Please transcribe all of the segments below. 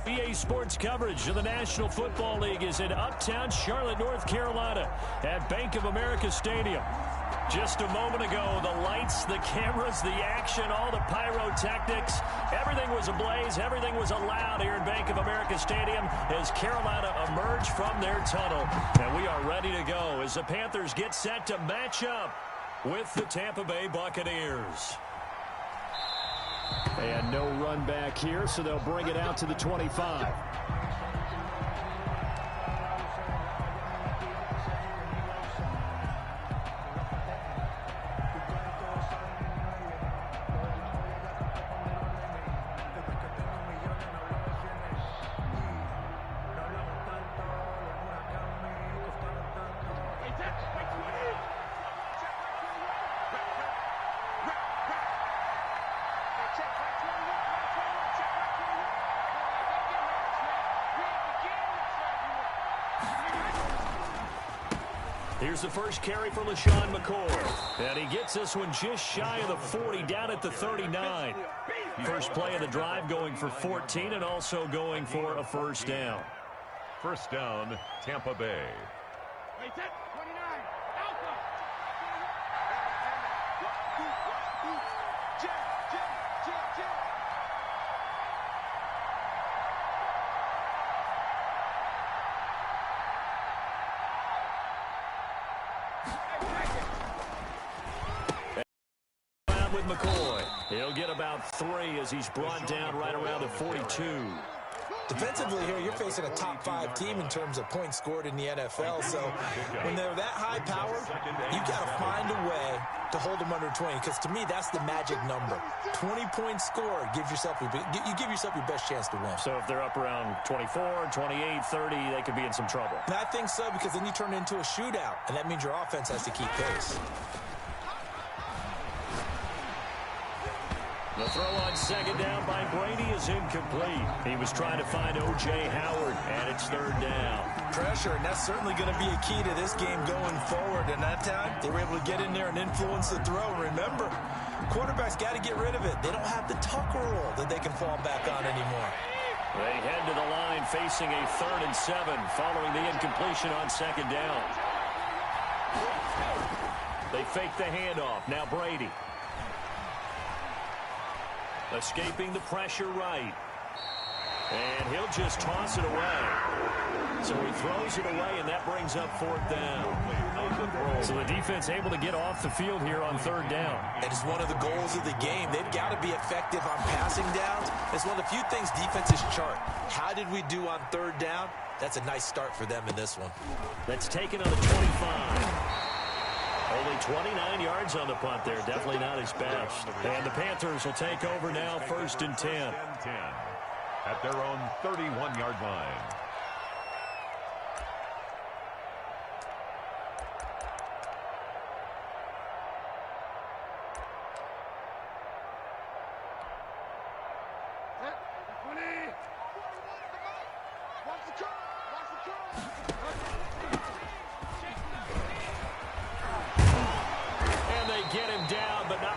EA Sports coverage of the National Football League is in uptown Charlotte, North Carolina at Bank of America Stadium. Just a moment ago, the lights, the cameras, the action, all the pyrotechnics, everything was ablaze, everything was allowed here in Bank of America Stadium as Carolina emerged from their tunnel. And we are ready to go as the Panthers get set to match up with the Tampa Bay Buccaneers. And no run back here, so they'll bring it out to the 25. Here's the first carry for LeSean McCoy. And he gets this one just shy of the 40, down at the 39. First play of the drive going for 14 and also going for a first down. First down, Tampa Bay. With McCoy. He'll get about 3 as he's brought down right around the 42. Defensively here, you're facing a top-5 team in terms of points scored in the NFL. So when they're that high power, you've got to find a way to hold them under 20. Because to me, that's the magic number. 20 points scored gives yourself you give yourself your best chance to win. So if they're up around 24, 28, 30, they could be in some trouble. And I think so, because then you turn it into a shootout, and that means your offense has to keep pace. The throw on second down by Brady is incomplete. He was trying to find O.J. Howard, and it's third down. Pressure, and that's certainly going to be a key to this game going forward. And that time, they were able to get in there and influence the throw. Remember, quarterbacks got to get rid of it. They don't have the Tucker rule that they can fall back on anymore. They head to the line facing a 3rd and 7 following the incompletion on second down. They fake the handoff. Now Brady. Escaping the pressure right. And he'll just toss it away. So he throws it away, and that brings up 4th down. So the defense able to get off the field here on 3rd down. And it's one of the goals of the game. They've got to be effective on passing downs. It's one of the few things defenses chart. How did we do on 3rd down? That's a nice start for them in this one. That's taken on the 25. Only 29 yards on the punt there. Definitely not his best. And the Panthers will take over now, 1st and 10. At their own 31-yard line.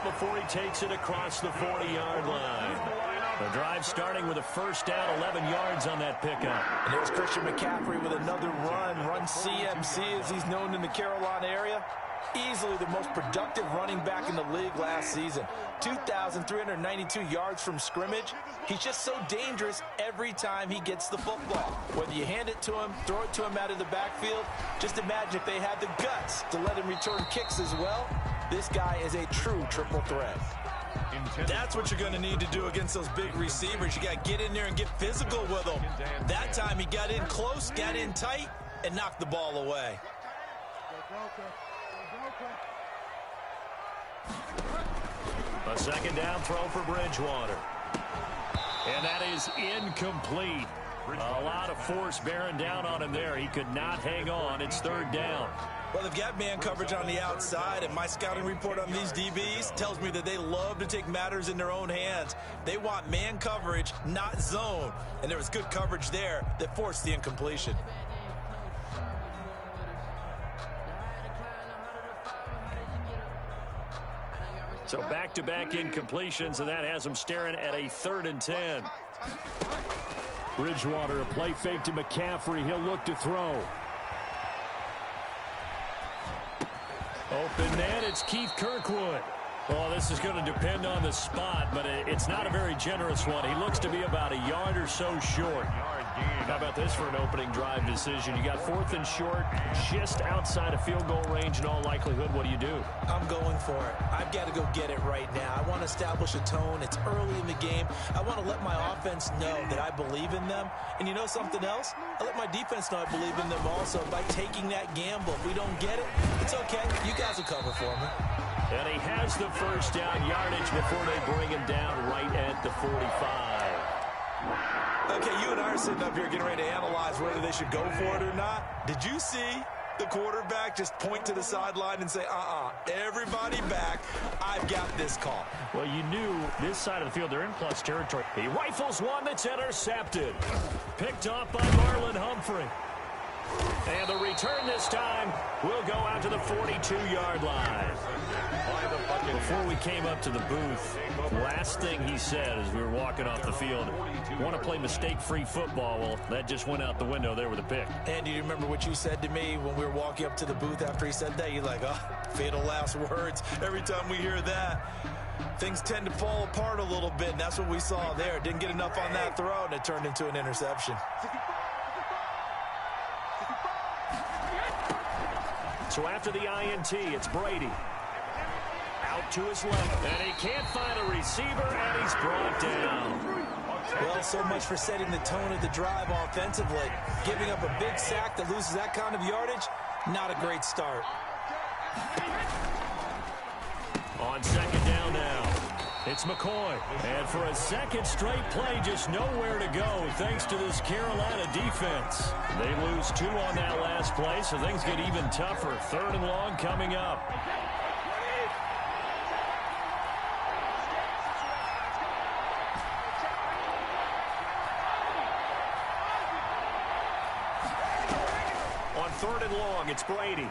Before he takes it across the 40-yard line. The drive starting with a first down, 11 yards on that pickup. And there's Christian McCaffrey with another run CMC as he's known in the Carolina area. Easily the most productive running back in the league last season. 2,392 yards from scrimmage. He's just so dangerous every time he gets the football. Whether you hand it to him, throw it to him out of the backfield, just imagine if they had the guts to let him return kicks as well. This guy is a true triple threat. That's what you're going to need to do against those big receivers. You got to get in there and get physical with them. That time he got in close, got in tight, and knocked the ball away. A 2nd down throw for Bridgewater. And that is incomplete. A lot of force bearing down on him there. He could not hang on. It's 3rd down. Well, they've got man coverage on the outside, and my scouting report on these DBs tells me that they love to take matters in their own hands. They want man coverage, not zone. And there was good coverage there that forced the incompletion. So back-to-back incompletions, and that has them staring at a 3rd and 10. Bridgewater, a play fake to McCaffrey. He'll look to throw. Open net, it's Keith Kirkwood. Well, this is going to depend on the spot, but it's not a very generous one. He looks to be about a yard or so short. How about this for an opening drive decision? You got 4th and short, just outside of field goal range in all likelihood. What do you do? I'm going for it. I've got to go get it right now. I want to establish a tone. It's early in the game. I want to let my offense know that I believe in them. And you know something else? I let my defense know I believe in them also by taking that gamble. If we don't get it, it's okay. You guys will cover for me. And he has the first down yardage before they bring him down right at the 45. Okay, you and I are sitting up here getting ready to analyze whether they should go for it or not. Did you see the quarterback just point to the sideline and say, everybody back, I've got this call? Well, you knew this side of the field, they're in plus territory. He rifles one that's intercepted. Picked off by Marlon Humphrey. And the return this time will go out to the 42-yard line. Before we came up to the booth, last thing he said as we were walking off the field, want to play mistake-free football. Well, that just went out the window there with a pick. And do you remember what you said to me when we were walking up to the booth after he said that? You're like, fatal last words. Every time we hear that, things tend to fall apart a little bit, and that's what we saw there. Didn't get enough on that throw, and it turned into an interception. So after the INT, it's Brady. Out to his left, and he can't find a receiver, and he's brought down. Well, so much for setting the tone of the drive offensively. Giving up a big sack that loses that kind of yardage, not a great start. On second down now, it's McCoy. And for a second straight play, just nowhere to go thanks to this Carolina defense. They lose 2 on that last play, so things get even tougher. 3rd and long coming up. On 3rd and long, it's Brady.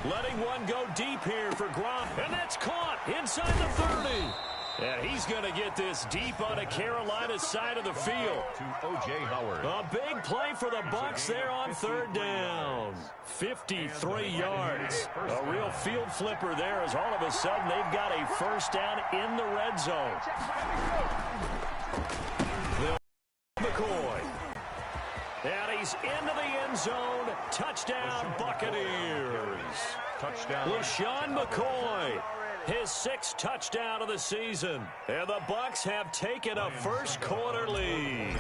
Letting one go deep here for Gronk. And that's caught inside the 30. And he's going to get this deep on the Carolina side of the field. To O.J. Howard. A big play for the Bucs there on 3rd down. 53 yards. A real field flipper there as all of a sudden they've got a first down in the red zone. McCoy. And he's into the end zone. Touchdown, Buccaneers. Touchdown. LeSean McCoy, his 6th touchdown of the season. And the Bucs have taken a first-quarter lead.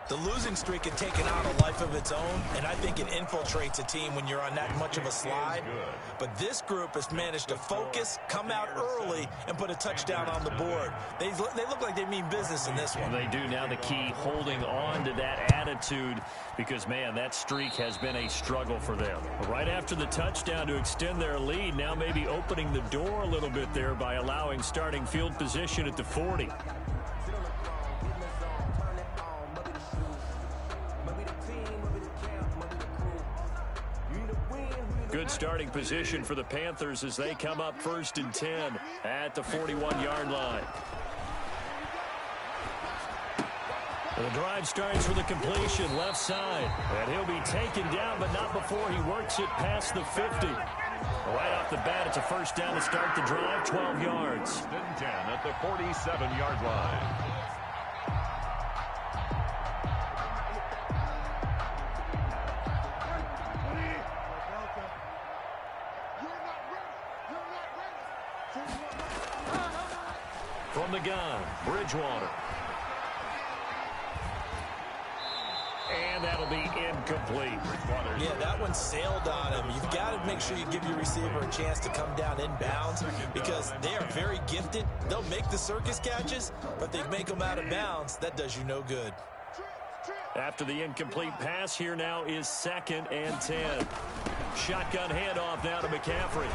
The losing streak had taken on a life of its own, and I think it infiltrates a team when you're on that much of a slide. But this group has managed to focus, come out early, and put a touchdown on the board. They look like they mean business in this one. They do. Now the key, holding on to that attitude, because, man, that streak has been a struggle for them. Right after the touchdown to extend their lead, now maybe opening the door a little bit there by allowing starting field position at the 40. Good starting position for the Panthers as they come up 1st and 10 at the 41-yard line. The drive starts with a completion left side. And he'll be taken down, but not before he works it past the 50. Right off the bat, it's a first down to start the drive, 12 yards. 10 at the 47-yard line. From the gun, Bridgewater. And that'll be incomplete. Yeah, that one sailed on him. You've got to make sure you give your receiver a chance to come down inbounds because they are very gifted. They'll make the circus catches, but they make them out of bounds. That does you no good. After the incomplete pass, here now is 2nd and 10. Shotgun handoff now to McCaffrey.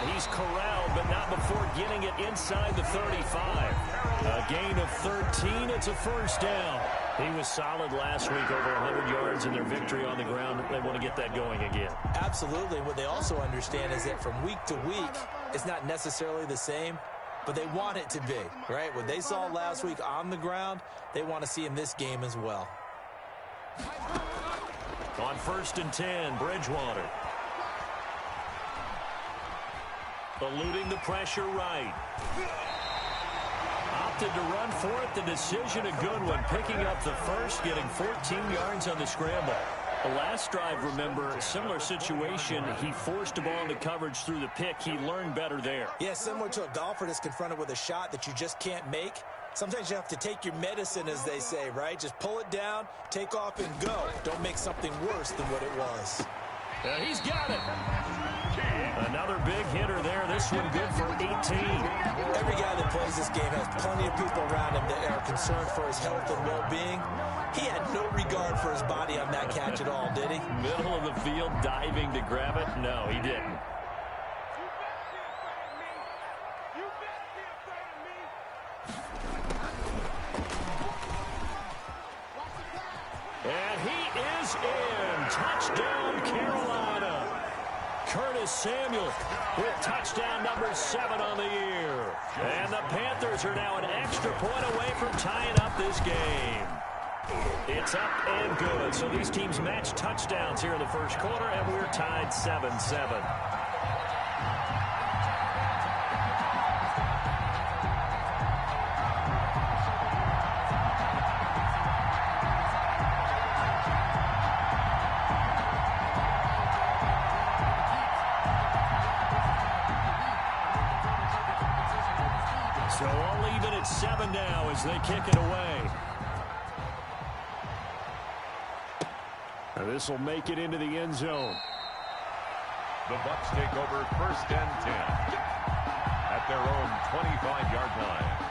And he's corralled, but not before getting it inside the 35. A gain of 13. It's a first down. He was solid last week, over 100 yards in their victory on the ground. They want to get that going again. Absolutely. What they also understand is that from week to week, it's not necessarily the same. but they want it to be, right? What they saw last week on the ground, they want to see in this game as well. On 1st and 10, Bridgewater. Eluding the pressure right. Opted to run for it. The decision a good one. Picking up the first, getting 14 yards on the scramble. The last drive, remember, similar situation. He forced a ball into coverage through the pick. He learned better there. Yeah, similar to a golfer that's confronted with a shot that you just can't make. Sometimes you have to take your medicine, as they say, right? Just pull it down, take off, and go. Don't make something worse than what it was. He's got it. Another big hitter there. This one good for 18. Every guy that plays this game has plenty of people around him that are concerned for his health and well-being. He had no regard for his body on that catch at all, did he? Middle of the field, diving to grab it. No, he didn't. And he is in. Touchdown, Carolina. Curtis Samuel with touchdown number 7 on the year. And the Panthers are now an extra point away from tying up this game. It's up and good. So these teams match touchdowns here in the first quarter, and we're tied 7-7. So all even at 7 now as they kick it away. This will make it into the end zone. The Bucs take over 1st and 10 at their own 25-yard line.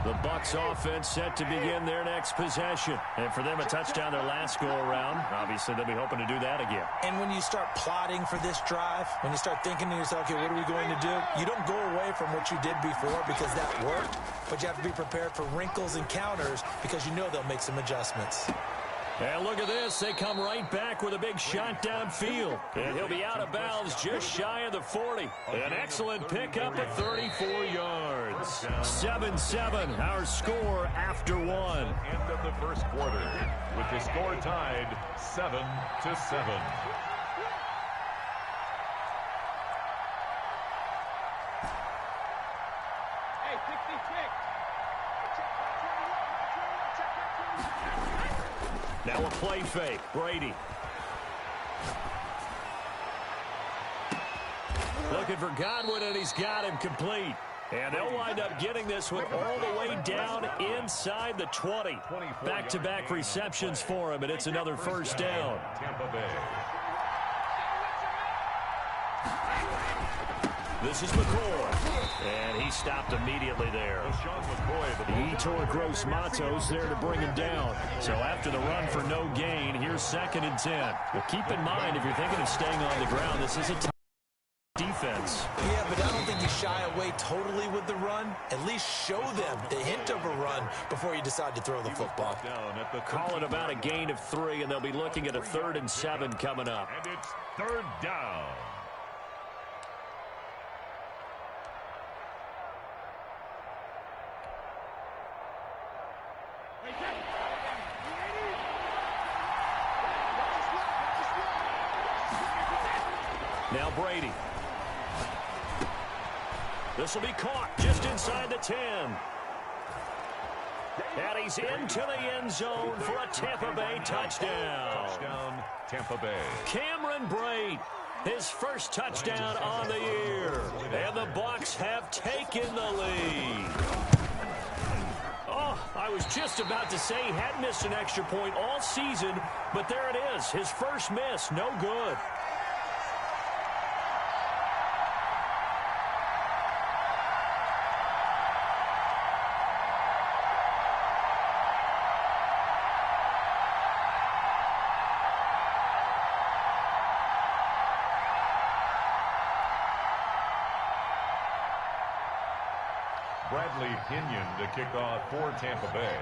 The Bucs offense set to begin their next possession. And for them, a touchdown their last go-around. Obviously, they'll be hoping to do that again. And when you start plotting for this drive, when you start thinking to yourself, okay, what are we going to do? You don't go away from what you did before because that worked, but you have to be prepared for wrinkles and counters because you know they'll make some adjustments. And look at this. They come right back with a big shot downfield. And he'll be out of bounds just shy of the 40. An excellent pickup of 34 yards. 7-7, our score after one. End of the first quarter with the score tied 7-7. Now a play fake. Brady. Looking for Godwin, and he's got him complete. And they'll wind up getting this one all the way down inside the 20. Back-to-back receptions for him, and it's another first down. Tampa Bay. This is McCoy, and he stopped immediately there. He tore Gross Matos there to bring him down. So after the run for no gain, here's 2nd and 10. Well, keep in mind, if you're thinking of staying on the ground, this is a tough defense. Yeah, but I don't think you shy away totally with the run. At least show them the hint of a run before you decide to throw the football. Call it about a gain of 3, and they'll be looking at a 3rd and 7 coming up. And it's 3rd down. Now Brady. This will be caught just inside the 10. And he's into the end zone for a Tampa Bay touchdown. Touchdown, Tampa Bay. Cameron Brate, his first touchdown on the year. And the Bucs have taken the lead. Oh, I was just about to say he hadn't missed an extra point all season, but there it is. His first miss, no good. Bradley Pinion to kick off for Tampa Bay.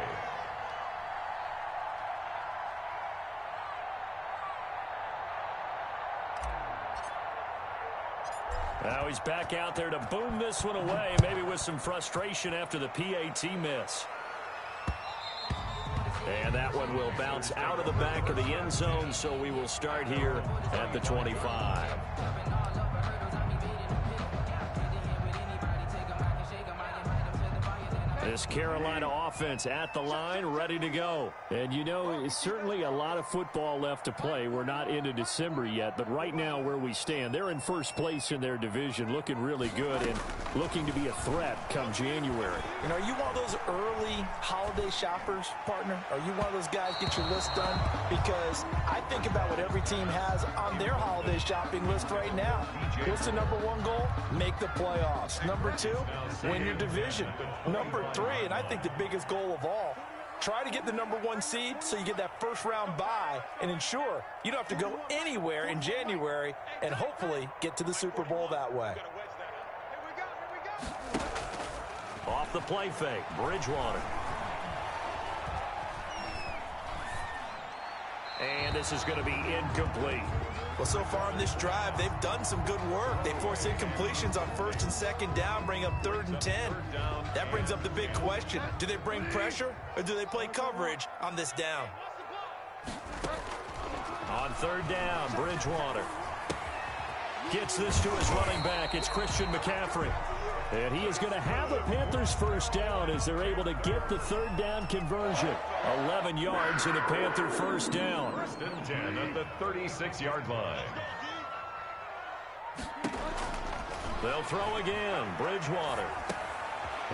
Now he's back out there to boom this one away, maybe with some frustration after the PAT miss. And that one will bounce out of the back of the end zone, so we will start here at the 25. This Carolina offense at the line, ready to go. And, you know, it's certainly a lot of football left to play. We're not into December yet, but right now where we stand, they're in first place in their division, looking really good and looking to be a threat come January. You know, are you one of those early holiday shoppers, partner? Are you one of those guys get your list done? Because I think about what every team has on their holiday shopping list right now. What's the number one goal? Make the playoffs. Number two, win your division. Number three, and I think the biggest goal of all, try to get the number one seed so you get that first round bye and ensure you don't have to go anywhere in January and hopefully get to the Super Bowl that way. Off the play fake, Bridgewater. And this is going to be incomplete. Well, so far in this drive, they've done some good work. They force incompletions on first and second down, bring up 3rd and 10. That brings up the big question. Do they bring pressure or do they play coverage on this down? On 3rd down, Bridgewater gets this to his running back. It's Christian McCaffrey. And he is going to have a Panthers first down as they're able to get the 3rd down conversion. 11 yards and a Panther first down. 1st and 10 at the 36-yard line. They'll throw again. Bridgewater.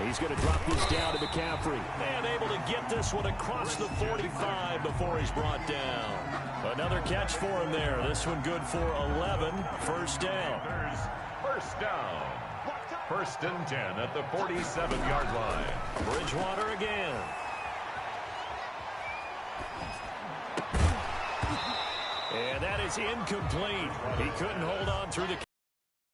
He's going to drop this down to McCaffrey. And able to get this one across the 45 before he's brought down. Another catch for him there. This one good for 11. First down. First down. 1st and 10 at the 47-yard line. Bridgewater again. And that is incomplete. He couldn't hold on through the...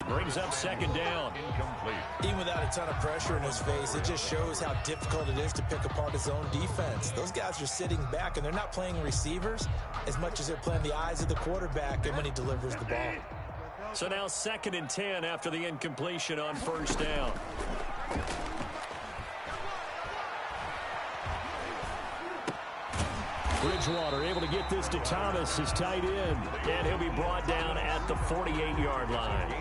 Brings up 2nd down. Incomplete. Even without a ton of pressure in his face, it just shows how difficult it is to pick apart his own defense. Those guys are sitting back, and they're not playing receivers as much as they're playing the eyes of the quarterback and when he delivers the ball. So now 2nd and 10 after the incompletion on first down. Bridgewater able to get this to Thomas, his tight end. And he'll be brought down at the 48-yard line.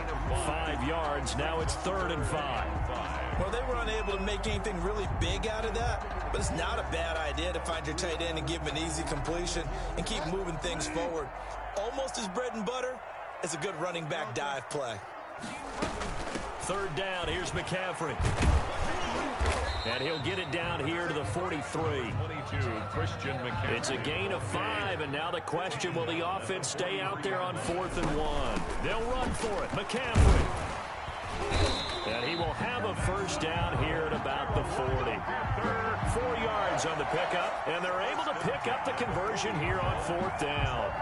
5 yards, now it's 3rd and 5. Well, they were unable to make anything really big out of that, but it's not a bad idea to find your tight end and give him an easy completion and keep moving things forward. Almost as bread and butter as a good running back dive play. 3rd down, here's McCaffrey. And he'll get it down here to the 43. 22, Christian McCaffrey. It's a gain of 5, and now the question, will the offense stay out there on 4th and 1? They'll run for it. McCaffrey. And he will have a first down here at about the 40. 4 yards on the pickup, and they're able to pick up the conversion here on 4th down.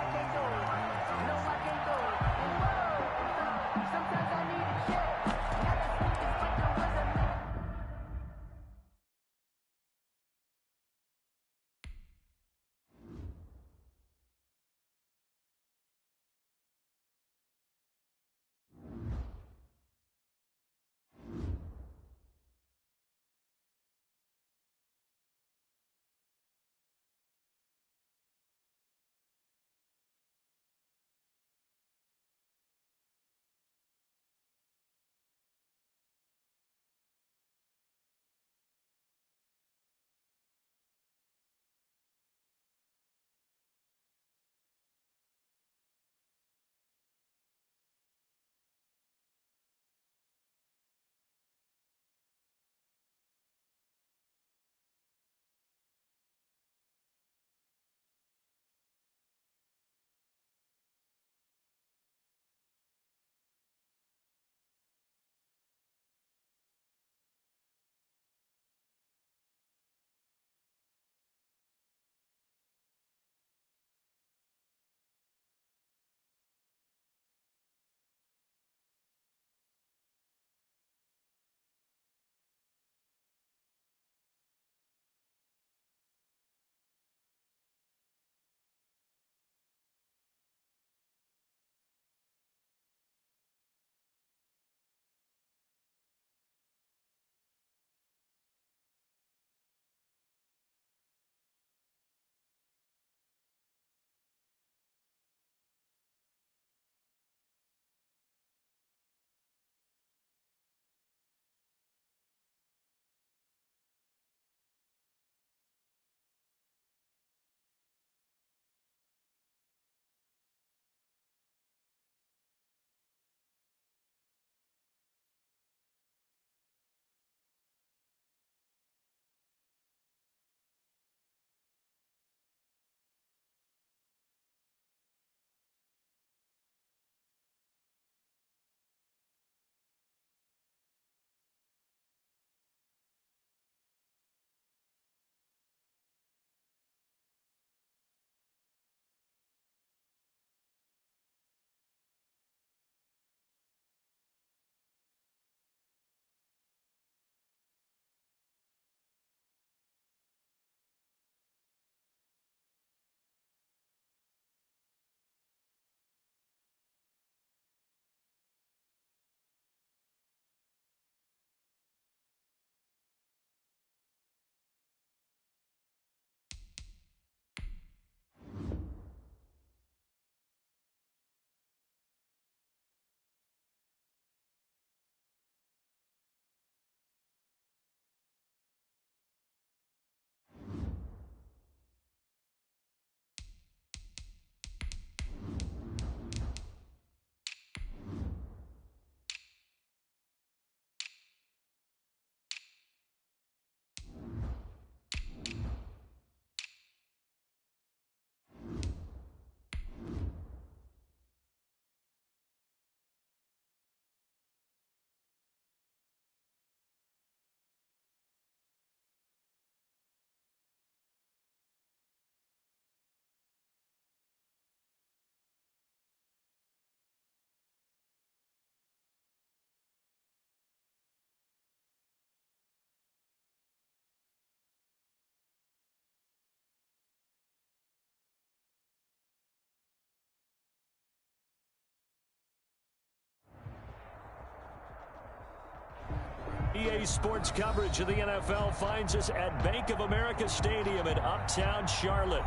EA Sports coverage of the NFL finds us at Bank of America Stadium in Uptown Charlotte.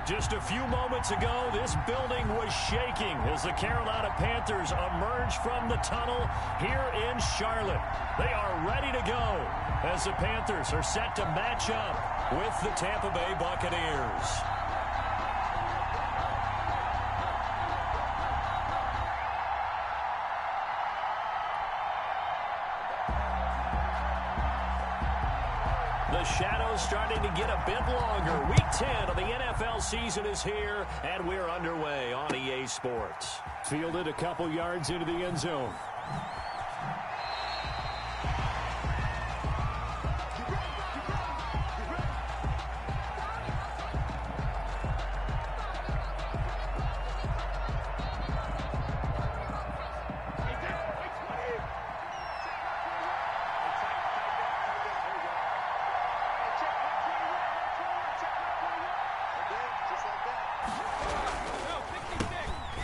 Just a few moments ago, this building was shaking as the Carolina Panthers emerge from the tunnel here in Charlotte. They are ready to go as the Panthers are set to match up with the Tampa Bay Buccaneers. The shadow's starting to get a bit longer. Week 10 of the NFL season is here, and we're underway on EA Sports. Fielded a couple yards into the end zone.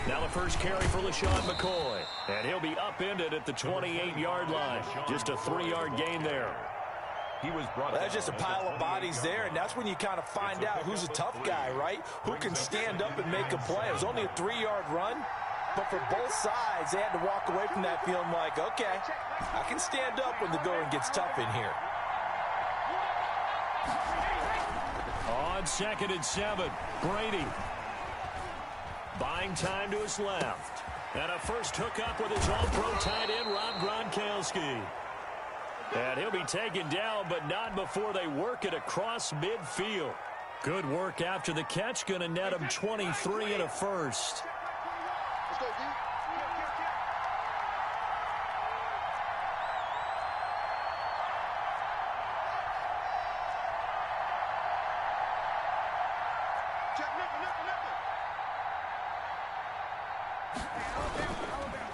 Now the first carry for LaShawn McCoy. And he'll be upended at the 28-yard line. Just a 3-yard gain there. That's just a pile of bodies there, and that's when you kind of find out who's a tough guy, right? Who can stand up and make a play. It was only a 3-yard run, but for both sides, they had to walk away from that feeling like, okay, I can stand up when the going gets tough in here. On 2nd and 7, Brady. Buying time to his left. And a first hookup with his all-pro tight end, Rob Gronkowski. And he'll be taken down, but not before they work it across midfield. Good work after the catch. Going to net him 23 and a first. Let's go, D.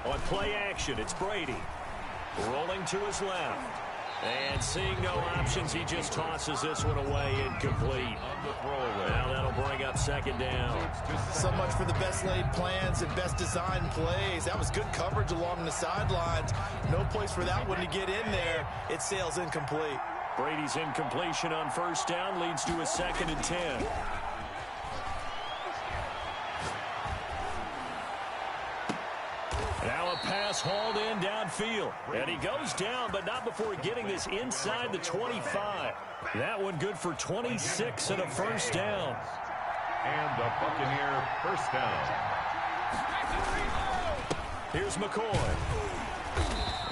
On play action, it's Brady. Rolling to his left. And seeing no options, he just tosses this one away, incomplete. Now that'll bring up 2nd down. So much for the best laid plans and best designed plays. That was good coverage along the sidelines. No place for that one to get in there. It sails incomplete. Brady's incompletion on 1st down leads to a 2nd and 10. Now a pass hauled in downfield. And he goes down, but not before getting this inside the 25. That one good for 26 and a 1st down. And the Buccaneer 1st down. Here's McCoy.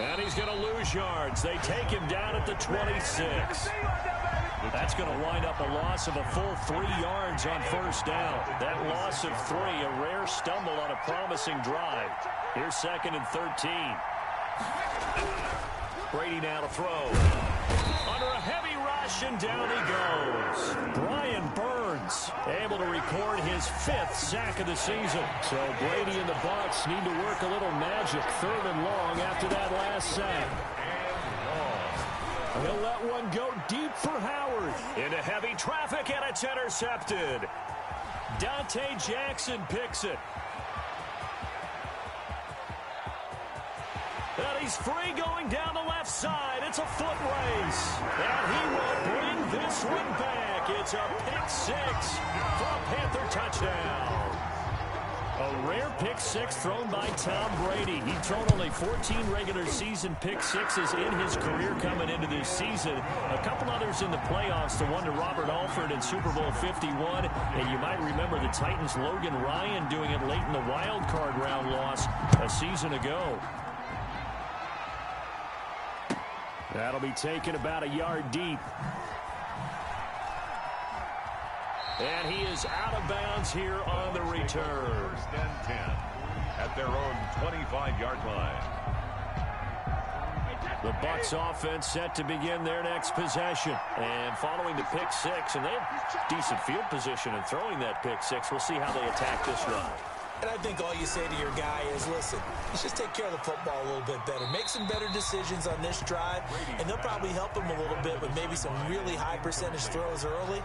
And he's going to lose yards. They take him down at the 26. That's going to wind up a loss of a full 3 yards on 1st down. That loss of 3, a rare stumble on a promising drive. Here's 2nd and 13. Brady now to throw. Under a heavy rush, and down he goes. Brian Burns able to record his 5th sack of the season. So Brady and the Bucs need to work a little magic 3rd and long after that last sack. He'll let one go deep for Howard. Into heavy traffic, and it's intercepted. Dante Jackson picks it. And he's free going down the left side. It's a foot race. And he will bring this one back. It's a pick 6 for a Panther touchdown. A rare pick 6 thrown by Tom Brady. He'd thrown only 14 regular season pick 6s in his career coming into this season. A couple others in the playoffs, the one to Robert Alford in Super Bowl 51. And you might remember the Titans' Logan Ryan doing it late in the wild card round loss a season ago. That'll be taken about a yard deep. And he is out of bounds here on the return. 1st and 10 at their own 25-yard line. The Bucs offense set to begin their next possession. And following the pick 6, and they have decent field position in throwing that pick 6. We'll see how they attack this drive. And I think all you say to your guy is, listen, let's just take care of the football a little bit better. Make some better decisions on this drive, and they'll probably help him a little bit with maybe some really high percentage throws early.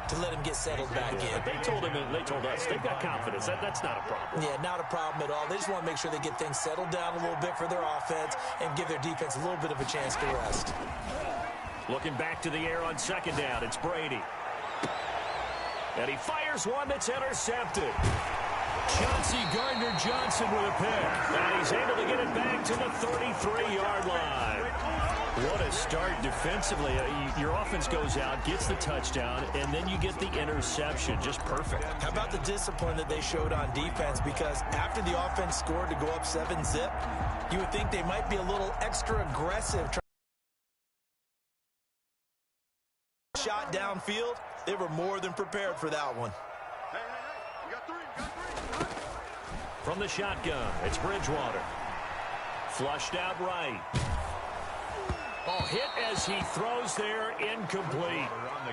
to let him get settled back in. They told us they've got confidence. That's not a problem. Yeah, not a problem at all. They just want to make sure they get things settled down a little bit for their offense and give their defense a little bit of a chance to rest. Looking back to the air on second down, it's Brady. And he fires one that's intercepted. Chauncey Gardner-Johnson with a pick. And he's able to get it back to the 33-yard line. What a start defensively. Your offense goes out, gets the touchdown, and then you get the interception. Just perfect. How about the discipline that they showed on defense? Because after the offense scored to go up 7-zip, you would think they might be a little extra aggressive. Shot downfield, they were more than prepared for that one. From the shotgun, it's Bridgewater. Flushed out right. Ball hit as he throws there, incomplete.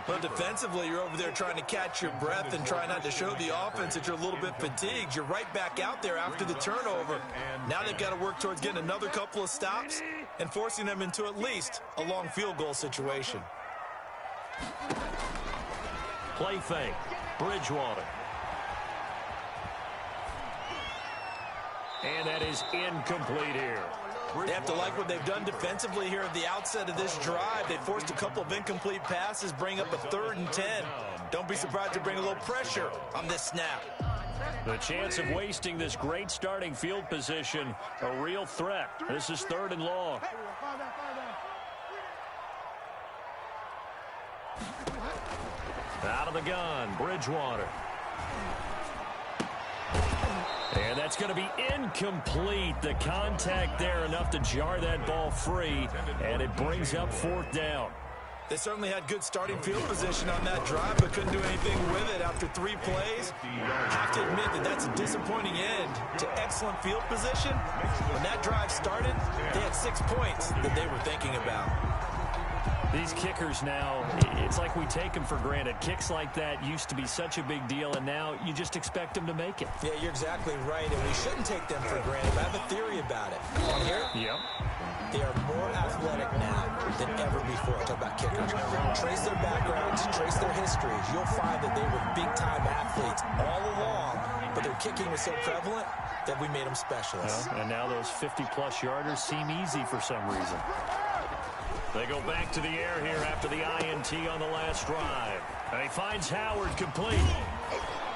But defensively, you're over there trying to catch your breath and try not to show the offense that you're a little bit fatigued. You're right back out there after the turnover. Now they've got to work towards getting another couple of stops and forcing them into at least a long field goal situation. Play fake. Bridgewater. And that is incomplete here. They have to like what they've done defensively here at the outset of this drive. They forced a couple of incomplete passes, bring up a 3rd and 10. Don't be surprised to bring a little pressure on this snap. The chance of wasting this great starting field position, a real threat. This is 3rd and long. Out of the gun, Bridgewater. And that's going to be incomplete. The contact there enough to jar that ball free, and it brings up 4th down. They certainly had good starting field position on that drive, but couldn't do anything with it after 3 plays. Have to admit that that's a disappointing end to excellent field position. When that drive started, they had 6 points that they were thinking about. These kickers now, it's like we take them for granted. Kicks like that used to be such a big deal, and now you just expect them to make it. Yeah, you're exactly right, and we shouldn't take them for granted. I have a theory about it. On here? Yep. They are more athletic now than ever before. Talk about kickers. Trace their backgrounds, trace their histories. You'll find that they were big-time athletes all along, but their kicking was so prevalent that we made them specialists. And now those 50-plus yarders seem easy for some reason. They go back to the air here after the INT on the last drive. And he finds Howard complete.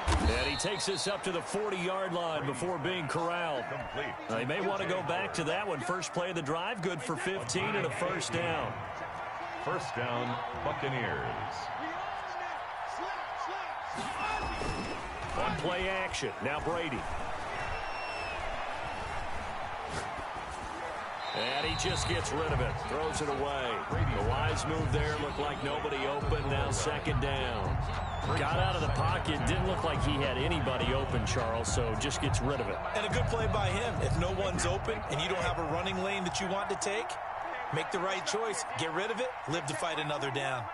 And he takes this up to the 40-yard line before being corralled. They may want to go back to that one. First play of the drive, good for 15 and a 1st down. 1st down, Buccaneers. One play action. Now Brady. And he just gets rid of it. Throws it away. The wise move there. Looked like nobody open. Now 2nd down. Got out of the pocket. Didn't look like he had anybody open, Charles, so just gets rid of it. And a good play by him. If no one's open and you don't have a running lane that you want to take, make the right choice. Get rid of it. Live to fight another down.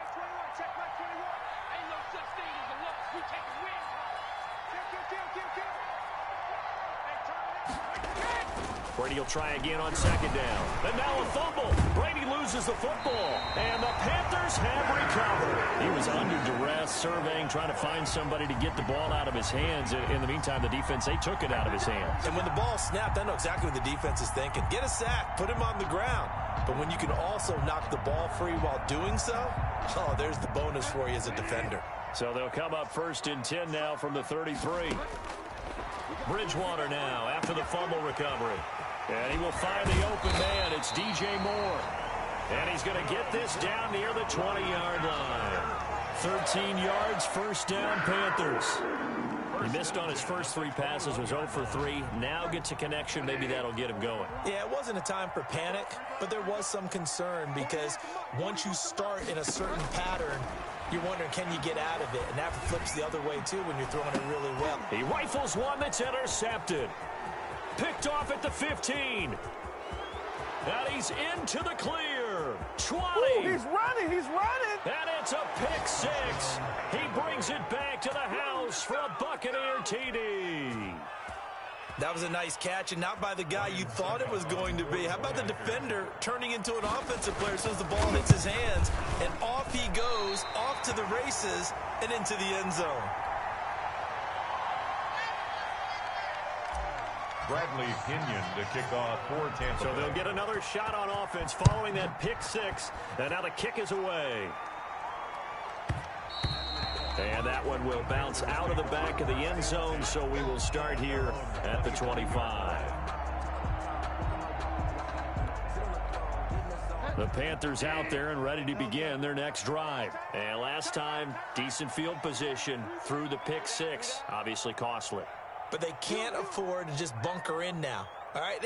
Brady will try again on 2nd down. And now a fumble. Brady loses the football. And the Panthers have recovered. He was under duress, surveying, trying to find somebody to get the ball out of his hands. In the meantime, the defense, they took it out of his hands. And when the ball snapped, I know exactly what the defense is thinking. Get a sack. Put him on the ground. But when you can also knock the ball free while doing so, oh, there's the bonus for you as a defender. So they'll come up 1st and 10 now from the 33. Bridgewater now after the fumble recovery. And he will find the open man. It's DJ Moore. And he's going to get this down near the 20-yard line. 13 yards, 1st down, Panthers. He missed on his first 3 passes, was 0 for 3. Now gets a connection. Maybe that'll get him going. Yeah, it wasn't a time for panic, but there was some concern because once you start in a certain pattern, you're wondering, can you get out of it? And that flips the other way, too, when you're throwing it really well. He rifles one that's intercepted. Picked off at the 15. And he's into the clear. 20. Ooh, he's running. And it's a pick 6. He brings it back to the house for a Buccaneer TD. That was a nice catch, and not by the guy you thought it was going to be. How about the defender turning into an offensive player as soon as the ball hits his hands, and off he goes, off to the races, and into the end zone. Bradley Pinion to kick off for Tampa. So they'll get another shot on offense following that pick six, and now the kick is away. And that one will bounce out of the back of the end zone, so we will start here at the 25. The Panthers out there and ready to begin their next drive. And last time, decent field position through the pick six. Obviously costly. But they can't afford to just bunker in now. All right,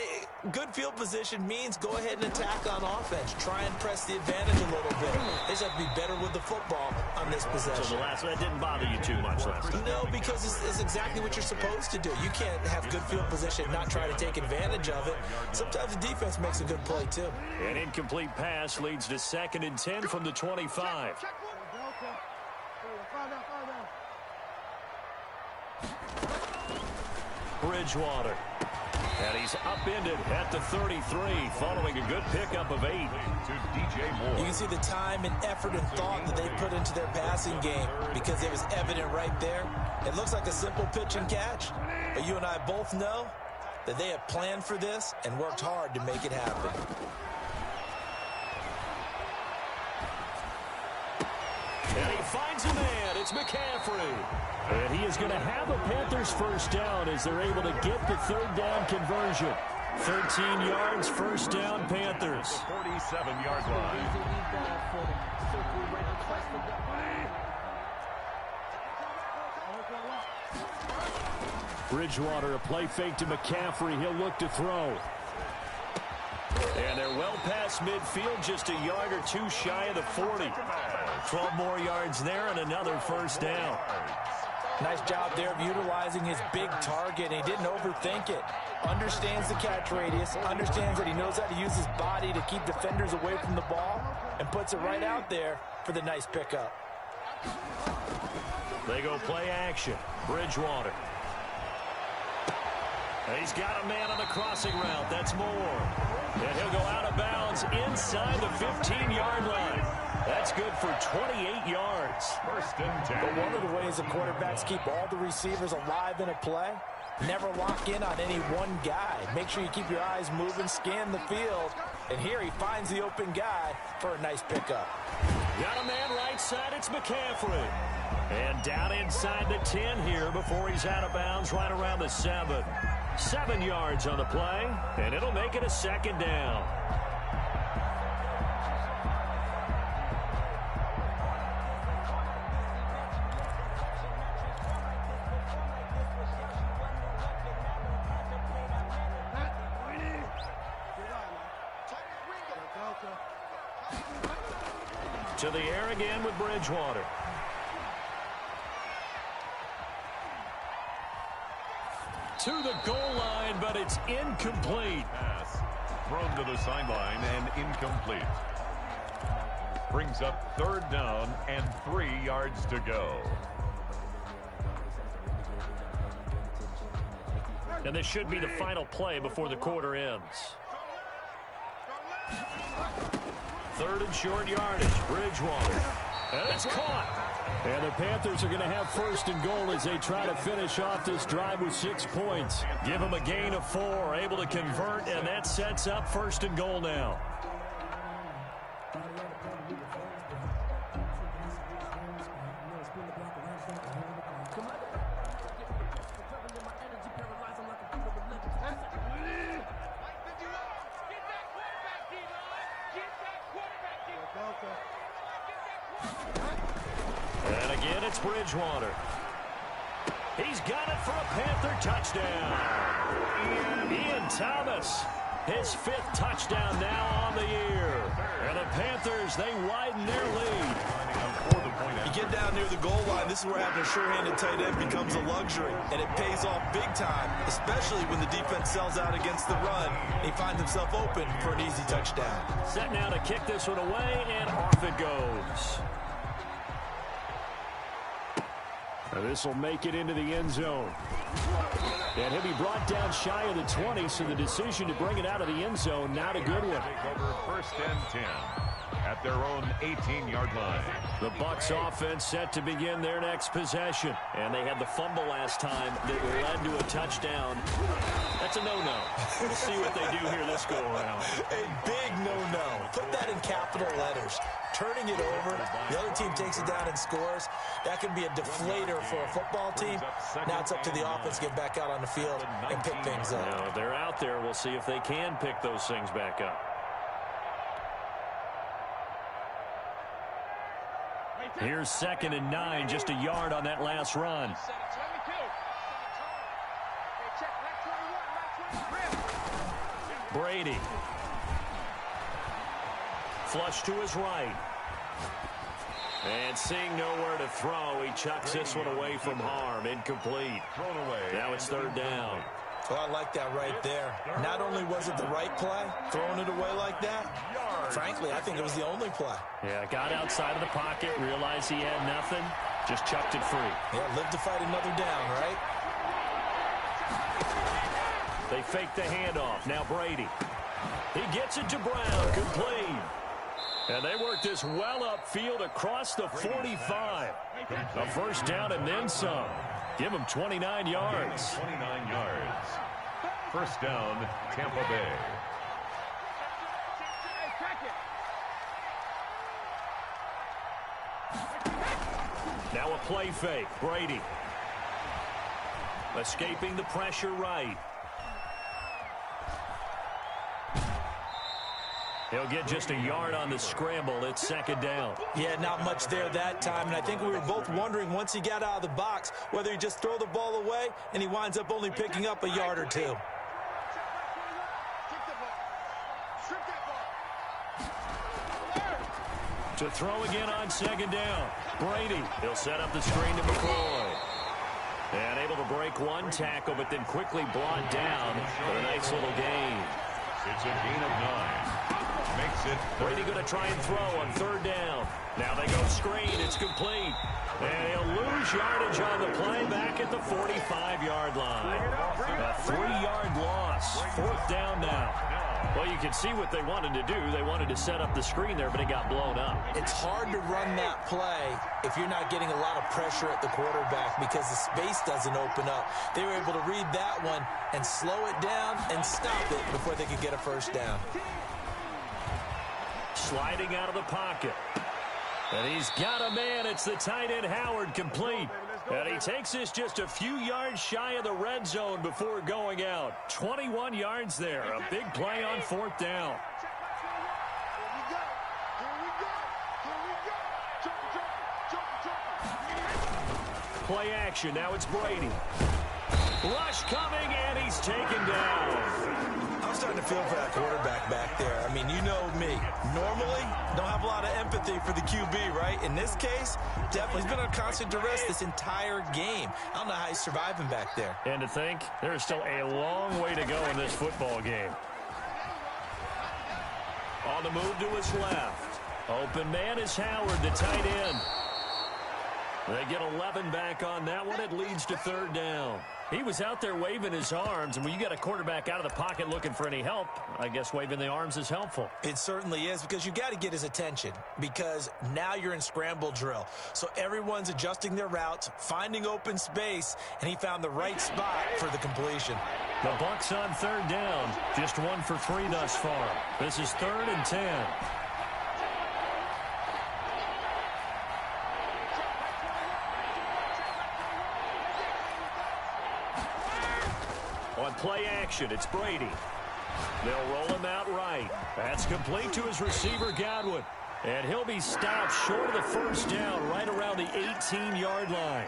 good field position means go ahead and attack on offense. Try and press the advantage a little bit. They just have to be better with the football on this possession. So the last one, that didn't bother you too much last time? No, because it's exactly what you're supposed to do. You can't have good field position and not try to take advantage of it. Sometimes the defense makes a good play, too. An incomplete pass leads to 2nd and 10 from the 25. Bridgewater. And he's upended at the 33 following a good pickup of 8. To DJ Moore. You can see the time and effort and thought that they put into their passing game because it was evident right there. It looks like a simple pitch and catch, but you and I both know that they have planned for this and worked hard to make it happen. And he finds a man. It's McCaffrey. And he is going to have a Panthers first down as they're able to get the 3rd down conversion. 13 yards, first down, Panthers. 47-yard line. Bridgewater, a play fake to McCaffrey. He'll look to throw. And they're well past midfield, just a yard or two shy of the 40. 12 more yards there and another first down. Nice job there of utilizing his big target. He didn't overthink it. Understands the catch radius, understands that he knows how to use his body to keep defenders away from the ball, and puts it right out there for the nice pickup. They go play action. Bridgewater. He's got a man on the crossing route. That's Moore. And he'll go out of bounds inside the 15-yard line. That's good for 28 yards. 1st and 10. But one of the ways the quarterbacks keep all the receivers alive in a play, never lock in on any one guy. Make sure you keep your eyes moving, scan the field. And here he finds the open guy for a nice pickup. Got a man right side. It's McCaffrey. And down inside the 10 here before he's out of bounds right around the 7. 7 yards on the play, and it'll make it a 2nd down. To the air again with Bridgewater. To the goal line, but it's incomplete. Pass thrown to the sideline and incomplete. Brings up 3rd down and 3 yards to go. And this should be the final play before the quarter ends. 3rd and short yardage. Bridgewater. And it's caught. And the Panthers are going to have 1st and goal as they try to finish off this drive with 6 points. Give them a gain of 4, able to convert, and that sets up 1st and goal now. And again, it's Bridgewater. He's got it for a Panther touchdown. Ian Thomas, his 5th touchdown now on the year. And the Panthers, they widen their lead. You get down near the goal line, this is where having a sure-handed tight end becomes a luxury, and it pays off big time, especially when the defense sells out against the run, and he finds himself open for an easy touchdown. Set now to kick this one away, and off it goes. This will make it into the end zone. And he'll be brought down shy of the 20, so the decision to bring it out of the end zone, not a good one. Take over 1st and 10 at their own 18-yard line. The Bucs offense set to begin their next possession. And they had the fumble last time that led to a touchdown. That's a no-no. We'll see what they do here this go-around. A big no-no. Put that in capital letters. Turning it over, the other team takes it down and scores. That can be a deflator for a football team. Now it's up to the offense to get back out on the field and pick things up. Now, if they're out there, we'll see if they can pick those things back up. Here's 2nd and 9, just a yard on that last run. Brady. Flush to his right. And seeing nowhere to throw, he chucks this one away from harm. Incomplete. Thrown away. Now it's 3rd down. Well, I like that right there. Not only was it the right play, throwing it away like that, frankly, I think it was the only play. Yeah, got outside of the pocket, realized he had nothing, just chucked it free. Yeah, live to fight another down, right? They fake the handoff. Now Brady. He gets it to Brown. Complete. And they work this well upfield across the 45. A 1st down and then some. Give him 29 yards. 29 yards. 1st down, Tampa Bay. Now a play fake. Brady. Escaping the pressure right. He'll get just a yard on the scramble. It's 2nd down. Yeah, not much there that time. And I think we were both wondering once he got out of the box whether he just throw the ball away and he winds up only picking up a yard or two. To throw again on 2nd down. Brady. He'll set up the screen to McCoy. And able to break one tackle, but then quickly brought down for a nice little gain. It's a gain of 9. Makes it Brady going to try and throw on 3rd down. Now they go screen. It's complete. And he'll lose yardage on the play back at the 45-yard line. A 3-yard loss. 4th down now. Well, you can see what they wanted to do. They wanted to set up the screen there, but it got blown up. It's hard to run that play if you're not getting a lot of pressure at the quarterback because the space doesn't open up. They were able to read that one and slow it down and stop it before they could get a 1st down. Sliding out of the pocket. And he's got a man. It's the tight end Howard, complete. And he takes this just a few yards shy of the red zone before going out. 21 yards there. A big play on 4th down. Play action. Now it's Brady. Rush coming, and he's taken down. I'm starting to feel for that quarterback back there. I mean, you know me. Normally, don't have a lot of empathy for the QB, right? In this case, definitely he's been on constant duress this entire game. I don't know how he's surviving back there. And to think, there's still a long way to go in this football game. On the move to his left. Open man is Howard, the tight end. They get 11 back on that one. It leads to 3rd down. He was out there waving his arms, and when you got a quarterback out of the pocket looking for any help, I guess waving the arms is helpful. It certainly is, because you got to get his attention, because now you're in scramble drill. So everyone's adjusting their routes, finding open space, and he found the right spot for the completion. The Bucs on 3rd down, just 1 for 3 thus far. This is 3rd and 10. On play action, it's Brady. They'll roll him out right. That's complete to his receiver, Godwin. And he'll be stopped short of the 1st down, right around the 18-yard line.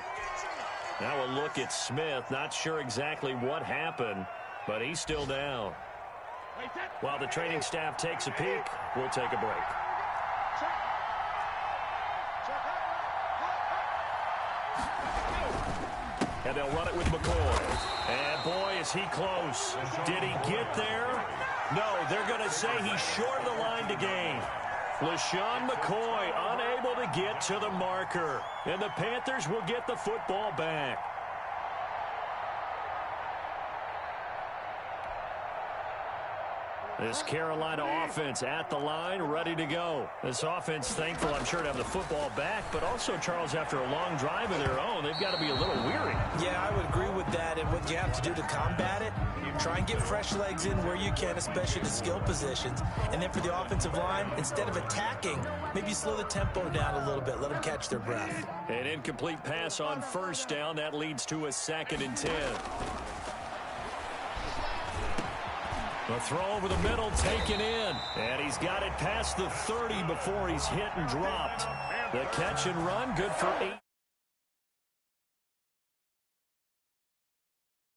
Now a look at Smith. Not sure exactly what happened, but he's still down. While the training staff takes a peek, we'll take a break. And they'll run it with McCoy. And boy, is he close. Did he get there? No, they're going to say he's short of the line to gain. LaShawn McCoy unable to get to the marker. And the Panthers will get the football back. This Carolina offense at the line, ready to go. This offense thankful, I'm sure, to have the football back, but also, Charles, after a long drive of their own, they've got to be a little weary. Yeah, I would agree with that, and what you have to do to combat it, try and get fresh legs in where you can, especially the skill positions. And then for the offensive line, instead of attacking, maybe slow the tempo down a little bit, let them catch their breath. An incomplete pass on first down. That leads to a 2nd and 10. The throw over the middle taken in. And he's got it past the 30 before he's hit and dropped. The catch and run, good for 8.